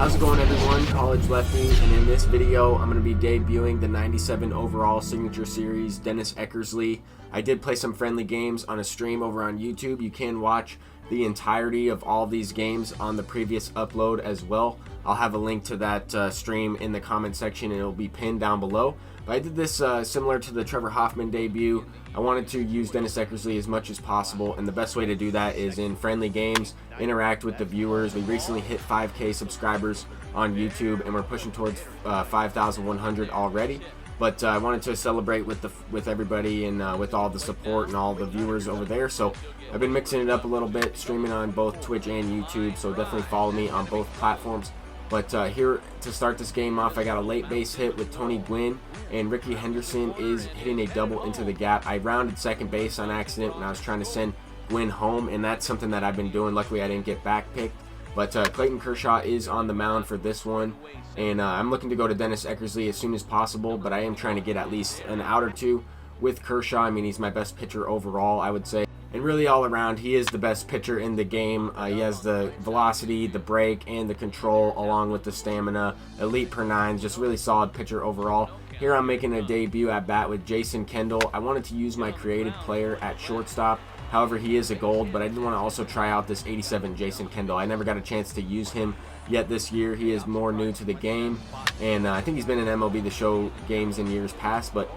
How's it going, everyone? College Lefty, and in this video I'm going to be debuting the 97 overall signature series Dennis Eckersley. I did play some friendly games on a stream over on YouTube. You can watch the entirety of all these games on the previous upload as well. I'll have a link to that stream in the comment section and it'll be pinned down below. But I did this similar to the Trevor Hoffman debut. I wanted to use Dennis Eckersley as much as possible, and the best way to do that is in friendly games, interact with the viewers. We recently hit 5K subscribers on YouTube and we're pushing towards 5,100 already. But I wanted to celebrate with everybody and with all the support and all the viewers over there. So I've been mixing it up a little bit, streaming on both Twitch and YouTube. So definitely follow me on both platforms. But here to start this game off, I got a late base hit with Tony Gwynn, and Ricky Henderson is hitting a double into the gap. I rounded second base on accident when I was trying to send Gwynn home, and that's something that I've been doing. Luckily, I didn't get back picked. But Clayton Kershaw is on the mound for this one, and I'm looking to go to Dennis Eckersley as soon as possible, but I am trying to get at least an out or two with Kershaw. I mean, he's my best pitcher overall, I would say. And really all around, he is the best pitcher in the game. He has the velocity, the break, and the control, along with the stamina. Elite per nines, just really solid pitcher overall. Here I'm making a debut at bat with Jason Kendall. I wanted to use my created player at shortstop. However, he is a gold, but I did want to also try out this 87 Jason Kendall. I never got a chance to use him yet this year. He is more new to the game, and I think he's been in MLB The Show games in years past, but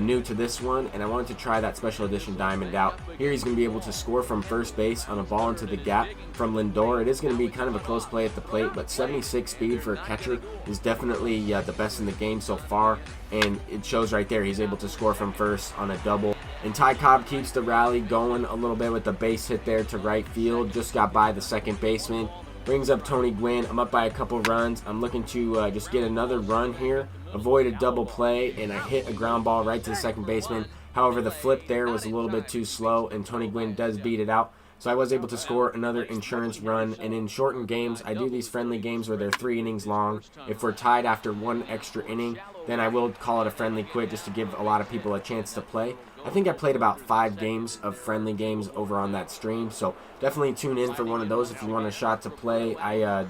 new to this one, and I wanted to try that special edition diamond out. Here he's going to be able to score from first base on a ball into the gap from Lindor. It is going to be kind of a close play at the plate, but 76 speed for a catcher is definitely the best in the game so far, and it shows right there. He's able to score from first on a double. And Ty Cobb keeps the rally going a little bit with the base hit there to right field. Just got by the second baseman. Brings up Tony Gwynn. I'm up by a couple runs. I'm looking to just get another run here, avoid a double play, and I hit a ground ball right to the second baseman. However, the flip there was a little bit too slow, and Tony Gwynn does beat it out. So I was able to score another insurance run, and in shortened games, I do these friendly games where they're 3 innings long. If we're tied after 1 extra inning, then I will call it a friendly quit just to give a lot of people a chance to play. I think I played about 5 games of friendly games over on that stream, so definitely tune in for one of those if you want a shot to play. I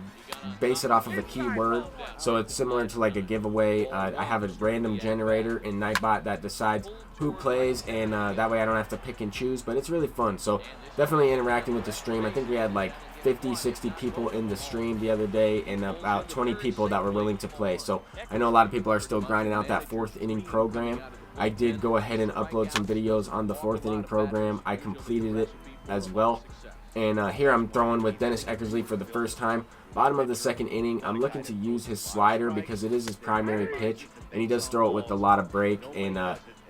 base it off of a keyword, so it's similar to like a giveaway. I have a random generator in Nightbot that decides who plays, and that way I don't have to pick and choose, but it's really fun. So definitely interacting with the stream. I think we had like 50-60 people in the stream the other day, and about 20 people that were willing to play. So I know a lot of people are still grinding out that 4th inning program. I did go ahead and upload some videos on the 4th inning program. I completed it as well. And here I'm throwing with Dennis Eckersley for the first time. Bottom of the 2nd inning, I'm looking to use his slider because it is his primary pitch, and he does throw it with a lot of break, and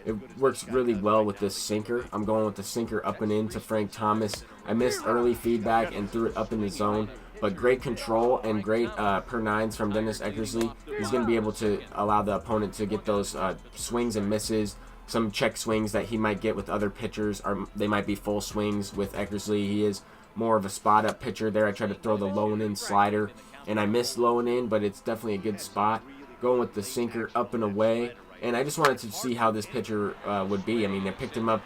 it works really well with this sinker. I'm going with the sinker up and in to Frank Thomas. I missed early feedback and threw it up in the zone, but great control and great per nines from Dennis Eckersley. He's going to be able to allow the opponent to get those swings and misses, some check swings that he might get with other pitchers, or they might be full swings with Eckersley. He is more of a spot up pitcher there. I tried to throw the low and in slider, and I missed low and in, but it's definitely a good spot. Going with the sinker up and away, and I just wanted to see how this pitcher would be. I mean, I picked him up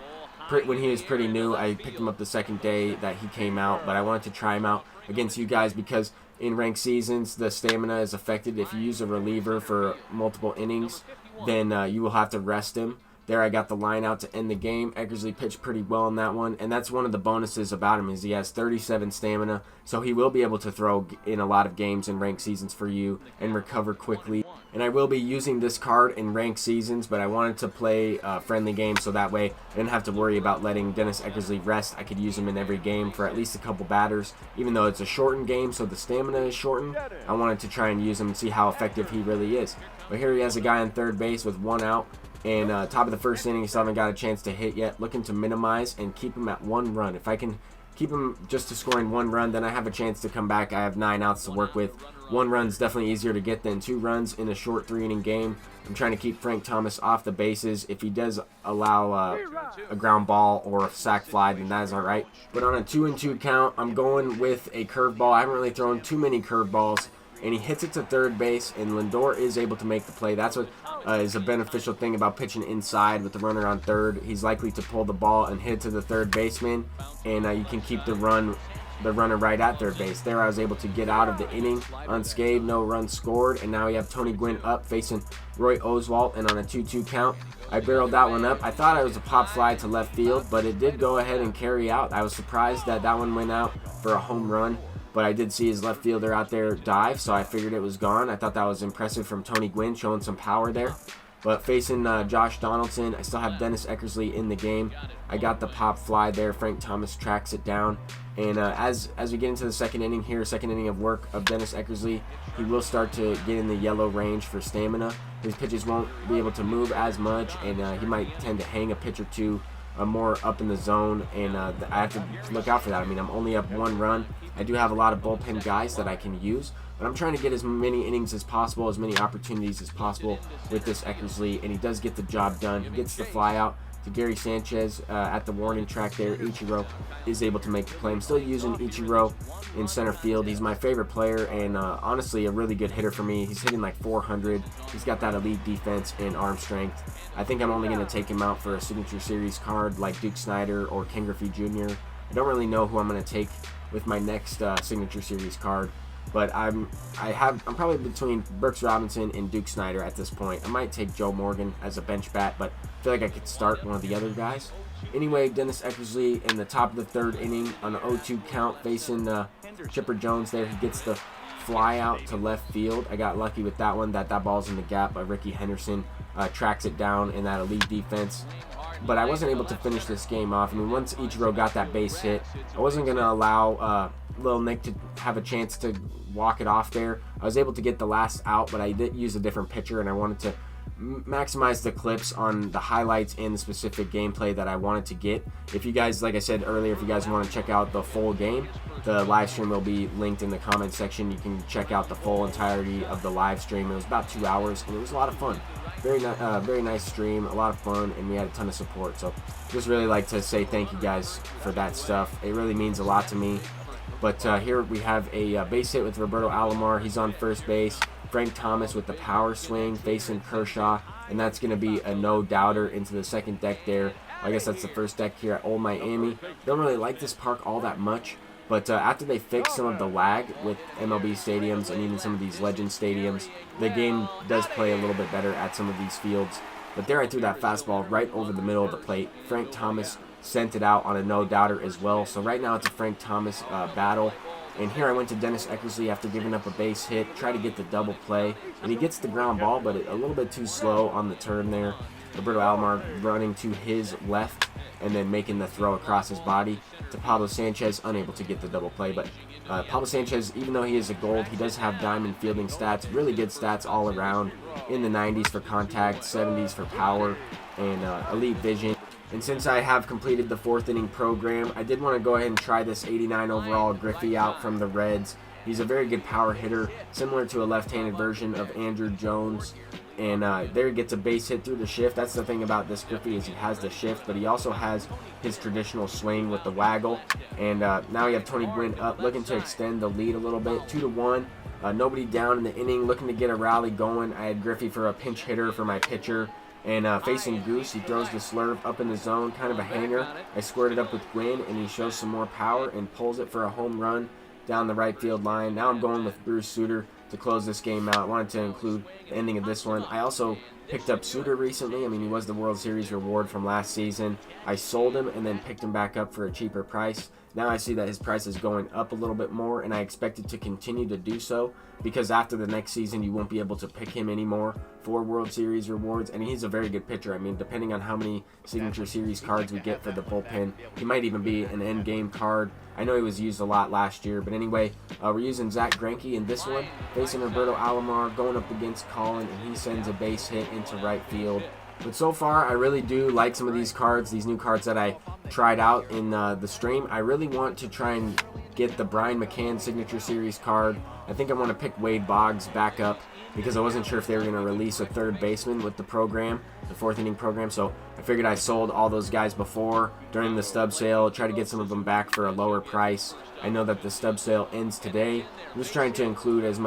when he was pretty new. I picked him up the 2nd day that he came out, but I wanted to try him out against you guys because in ranked seasons, the stamina is affected. If you use a reliever for multiple innings, then you will have to rest him. There I got the line out to end the game. Eckersley pitched pretty well in that one, and that's one of the bonuses about him is he has 37 stamina, so he will be able to throw in a lot of games in ranked seasons for you and recover quickly. And I will be using this card in ranked seasons, but I wanted to play friendly games so that way I didn't have to worry about letting Dennis Eckersley rest. I could use him in every game for at least a couple batters, even though it's a shortened game, so the stamina is shortened. I wanted to try and use him and see how effective he really is. But here he has a guy on third base with 1 out. And top of the 1st inning, he still haven't got a chance to hit yet. Looking to minimize and keep him at 1 run. If I can keep him just to scoring 1 run, then I have a chance to come back. I have 9 outs to work with. 1 run's definitely easier to get than 2 runs in a short 3-inning game. I'm trying to keep Frank Thomas off the bases. If he does allow a ground ball or a sac fly, then that is all right. But on a 2-2 count, I'm going with a curveball. I haven't really thrown too many curveballs. And he hits it to third base, and Lindor is able to make the play. That's what is a beneficial thing about pitching inside with the runner on third. He's likely to pull the ball and hit it to the third baseman, and you can keep the run the runner right at third base. There I was able to get out of the inning unscathed, no runs scored, and now we have Tony Gwynn up facing Roy Oswalt, and on a 2-2 count, I barreled that one up. I thought it was a pop fly to left field, but it did go ahead and carry out. I was surprised that that one went out for a home run, but I did see his left fielder out there dive, so I figured it was gone. I thought that was impressive from Tony Gwynn, showing some power there. But facing Josh Donaldson, I still have Dennis Eckersley in the game. I got the pop fly there. Frank Thomas tracks it down. And as we get into the second inning here, second inning of work of Dennis Eckersley, he will start to get in the yellow range for stamina. His pitches won't be able to move as much, and he might tend to hang a pitch or two more up in the zone, and I have to look out for that. I mean, I'm only up 1 run. I do have a lot of bullpen guys that I can use, but I'm trying to get as many innings as possible, as many opportunities as possible with this Eckersley, and he does get the job done. He gets the fly out to Gary Sanchez at the warning track there. Ichiro is able to make the play. I'm still using Ichiro in center field. He's my favorite player, and honestly a really good hitter for me. He's hitting like 400. He's got that elite defense and arm strength. I think I'm only going to take him out for a Signature Series card like Duke Snider or Ken Griffey Jr. I don't really know who I'm going to take with my next Signature Series card, but I'm probably between Brooks Robinson and Duke Snider at this point. I might take Joe Morgan as a bench bat, but I feel like I could start one of the other guys. Anyway, Dennis Eckersley in the top of the third inning on an 0-2 count facing Chipper Jones there. He gets the fly out to left field. I got lucky with that one. That ball's in the gap. Ricky Henderson tracks it down in that elite defense. But I wasn't able to finish this game off. I mean, once Ichiro got that base hit, I wasn't going to allow Lil Nick to have a chance to walk it off there. I was able to get the last out, but I did use a different pitcher, and I wanted to maximize the clips on the highlights and the specific gameplay that I wanted to get. If you guys, like I said earlier, if you guys want to check out the full game, the live stream will be linked in the comment section. You can check out the full entirety of the live stream. It was about 2 hours, and it was a lot of fun. Very nice stream, a lot of fun, and we had a ton of support. So just really like to say thank you guys for that stuff. It really means a lot to me. But here we have a base hit with Roberto Alomar. He's on first base. Frank Thomas with the power swing facing Kershaw, and that's going to be a no-doubter into the second deck there. I guess that's the first deck here at Old Miami. Don't really like this park all that much, but after they fix some of the lag with MLB stadiums and even some of these legend stadiums, the game does play a little bit better at some of these fields. But there I threw that fastball right over the middle of the plate. Frank Thomas sent it out on a no-doubter as well. So right now it's a Frank Thomas battle. And here I went to Dennis Eckersley after giving up a base hit, try to get the double play, and he gets the ground ball, but a little bit too slow on the turn there. Roberto Alomar running to his left and then making the throw across his body to Pablo Sanchez, unable to get the double play. But Pablo Sanchez, even though he is a gold, he does have diamond fielding stats, really good stats all around, in the 90s for contact, 70s for power, and elite vision. And since I have completed the 4th inning program, I did want to go ahead and try this 89 overall Griffey out from the Reds. He's a very good power hitter, similar to a left-handed version of Andrew Jones. And there he gets a base hit through the shift. That's the thing about this Griffey, is he has the shift, but he also has his traditional swing with the waggle. And now we have Tony Gwynn up, looking to extend the lead a little bit, 2-1. Nobody down in the inning, looking to get a rally going. I had Griffey for a pinch hitter for my pitcher. And facing Goose, he throws the slurve up in the zone, kind of a hanger. I squared it up with Gwynn, and he shows some more power and pulls it for a home run down the right field line. Now I'm going with Bruce Sutter to close this game out. I wanted to include the ending of this one. I also picked up Sutter recently. I mean, he was the World Series reward from last season. I sold him and then picked him back up for a cheaper price. Now I see that his price is going up a little bit more, and I expect it to continue to do so, because after the next season you won't be able to pick him anymore for World Series rewards. And he's a very good pitcher. I mean, depending on how many Signature Series cards we get for the bullpen, he might even be an end game card. I know he was used a lot last year, but anyway, we're using Zach Greinke in this one, facing Roberto Alomar, going up against Colin, and he sends a base hit into right field. But so far, I really do like some of these cards, these new cards that I tried out in the stream. I really want to try and get the Brian McCann Signature Series card. I think I want to pick Wade Boggs back up, because I wasn't sure if they were going to release a third baseman with the program, the 4th inning program. So I figured I sold all those guys before during the stub sale, try to get some of them back for a lower price. I know that the stub sale ends today. I'm just trying to include as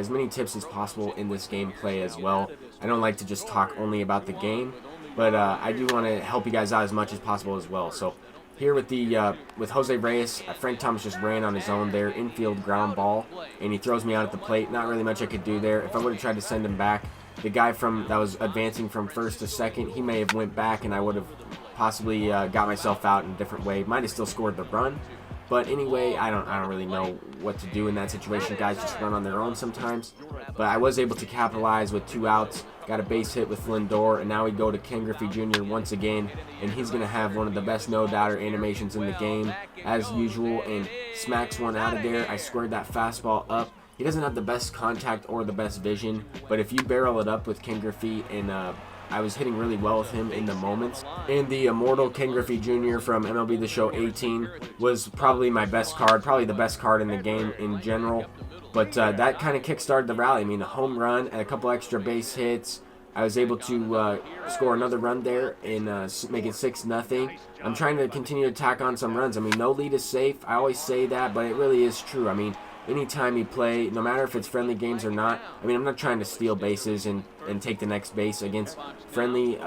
many tips as possible in this gameplay as well. I don't like to just talk only about the game, but I do want to help you guys out as much as possible as well. So Here with Jose Reyes, Frank Thomas just ran on his own there, infield ground ball, and he throws me out at the plate. Not really much I could do there. If I would have tried to send him back, the guy that was advancing from first to second, he may have went back, and I would have possibly got myself out in a different way. Might have still scored the run. But anyway, I don't really know what to do in that situation. Guys just run on their own sometimes. But I was able to capitalize with 2 outs. Got a base hit with Lindor, and now we go to Ken Griffey Jr. once again, and he's going to have one of the best no-doubter animations in the game, as usual, and smacks one out of there. I squared that fastball up. He doesn't have the best contact or the best vision, but if you barrel it up with Ken Griffey, and I was hitting really well with him in the moments. And the immortal Ken Griffey Jr. from MLB The Show 18 was probably my best card, probably the best card in the game in general. But that kind of kickstarted the rally. I mean, a home run and a couple extra base hits. I was able to score another run there and make it 6-0. I'm trying to continue to tack on some runs. I mean, no lead is safe. I always say that, but it really is true. I mean, anytime you play, no matter if it's friendly games or not, I mean, I'm not trying to steal bases and take the next base against friendly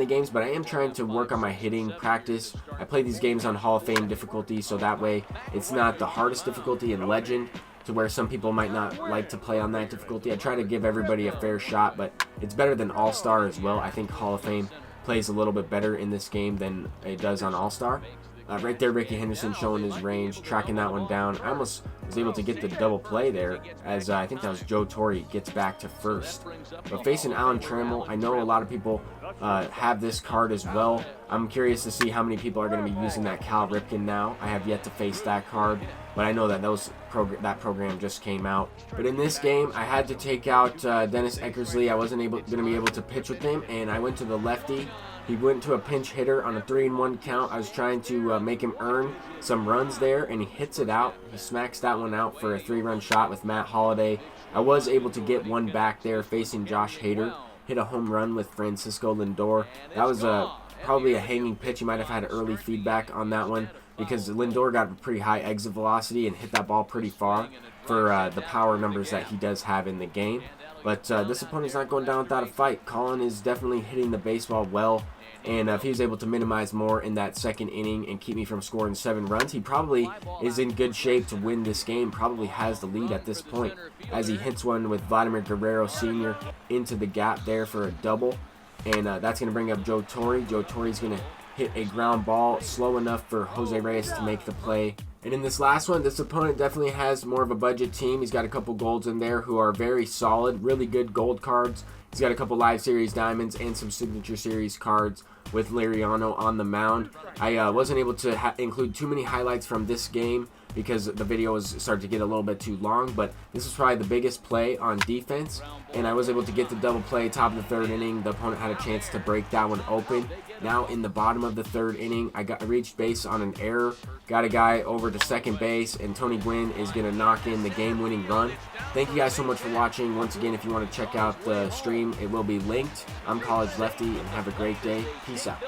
games, but I am trying to work on my hitting practice. I play these games on Hall of Fame difficulty, so that way it's not the hardest difficulty in Legend, to where some people might not like to play on that difficulty. I try to give everybody a fair shot, but it's better than All-Star as well. I think Hall of Fame plays a little bit better in this game than it does on All-Star. Right there, Ricky Henderson showing his range, tracking that one down. I almost was able to get the double play there, as I think that was Joe Torre gets back to first. But facing Alan Trammell, I know a lot of people have this card as well. I'm curious to see how many people are going to be using that Cal Ripken now. I have yet to face that card, but I know that that program just came out. But in this game, I had to take out Dennis Eckersley. I wasn't going to be able to pitch with him, and I went to the lefty. He went to a pinch hitter on a 3-1 count. I was trying to make him earn some runs there, and he hits it out. He smacks that one out for a 3-run shot with Matt Holliday. I was able to get one back there facing Josh Hader. Hit a home run with Francisco Lindor. That was probably a hanging pitch. He might have had early feedback on that one because Lindor got a pretty high exit velocity and hit that ball pretty far for the power numbers that he does have in the game. But this opponent's not going down without a fight. Colin is definitely hitting the baseball well, and if he was able to minimize more in that second inning and keep me from scoring 7 runs, he probably is in good shape to win this game, probably has the lead at this point, as he hits one with Vladimir Guerrero Sr. into the gap there for a double, and that's going to bring up Joe Torre. Joe Torre's going to hit a ground ball slow enough for Jose Reyes to make the play. And in this last one, this opponent definitely has more of a budget team. He's got a couple golds in there who are very solid, really good gold cards. He's got a couple Live Series diamonds and some Signature Series cards with Liriano on the mound. I wasn't able to include too many highlights from this game because the video was starting to get a little bit too long, but this was probably the biggest play on defense, and I was able to get the double play top of the 3rd inning. The opponent had a chance to break that one open. Now in the bottom of the 3rd inning, I reached base on an error, got a guy over to second base, and Tony Gwynn is going to knock in the game-winning run. Thank you guys so much for watching. Once again, if you want to check out the stream, it will be linked. I'm College Lefty, and have a great day. Peace out.